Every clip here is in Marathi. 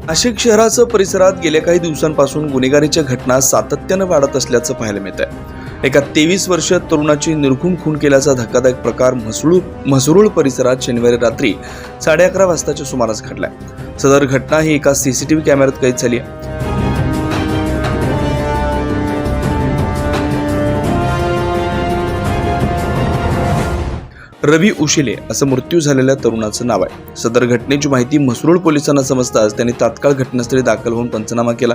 नाशिक शहरासह परिसरात गेल्या काही दिवसांपासून गुन्हेगारीच्या घटना सातत्यानं वाढत असल्याचं पाहायला मिळत आहे। एका 23 वर्षीय तरुणाची निर्घुण खून केल्याचा धक्कादायक प्रकार म्हसरूळ परिसरात शनिवारी रात्री 11:30 वाजताच्या सुमारास घडलाय। सदर घटना ही एका सीसीटीव्ही कॅमेऱ्यात कैद झाली आहे। रवी उशिले असं मृत्यू झालेल्या तरुणाचं नाव आहे। सदर घटनेची माहिती म्हसरूळ पोलिसांना समजताच त्यांनी तात्काळ घटनास्थळी दाखल होऊन पंचनामा केला।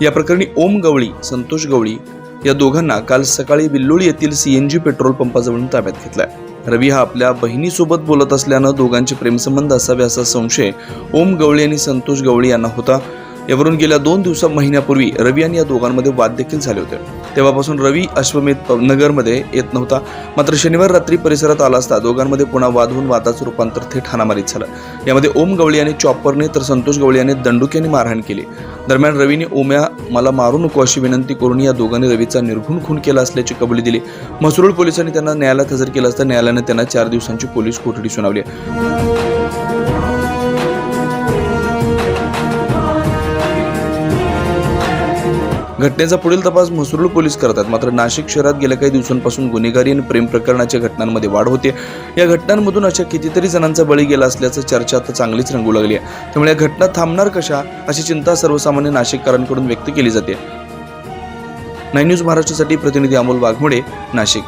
या प्रकरणी ओम गवळी, संतोष गवळी या दोघांना काल सकाळी विल्लोळी येथील सीएनजी पेट्रोल पंपाजवळून ताब्यात घेतलाय। रवी हा आपल्या बहिणीसोबत बोलत असल्यानं दोघांचे प्रेमसंबंध असावे असा संशय ओम गवळी आणि संतोष गवळी यांना होता। यावरून गेल्या 2 महिन्यापूर्वी रवी आणि या दोघांमध्ये वाद देखील झाले होते। तेव्हापासून रवी अश्वमेध नगरमध्ये येत नव्हता। मात्र शनिवार रात्री परिसरात आला असता दोघांमध्ये पुन्हा वाद होऊन वादाचं रूपांतर थेट हाणामारीत झालं। यामध्ये ओम गवळी याने चॉपरने तर संतोष गवळी याने दंडुक्याने मारहाण केली। दरम्यान रवीने ओम्या मला मारू नको अशी विनंती करून या दोघांनी रवीचा निर्घुण खून केला असल्याची कबुली दिली। म्हसरूळ पोलिसांनी त्यांना न्यायालयात हजर केलं असता न्यायालयाने त्यांना 4 दिवसांची पोलीस कोठडी सुनावली। घटनेचा पुढील तपास म्हसरूळ पोलीस करतात। मात्र नाशिक शहरात गेल्या काही दिवसांपासून गुन्हेगारी आणि प्रेम प्रकरणाच्या घटनांमध्ये वाढ होते। या घटनांमधून अशा कितीतरी जणांचा बळी गेला असल्याचं चर्चा आता चांगलीच रंगू लागली आहे। त्यामुळे या घटना थांबणार कशा अशी चिंता सर्वसामान्य नाशिककरांकडून व्यक्त केली जाते। 9 न्यूज महाराष्ट्रासाठी प्रतिनिधी अमोल वाघमोडे, नाशिक।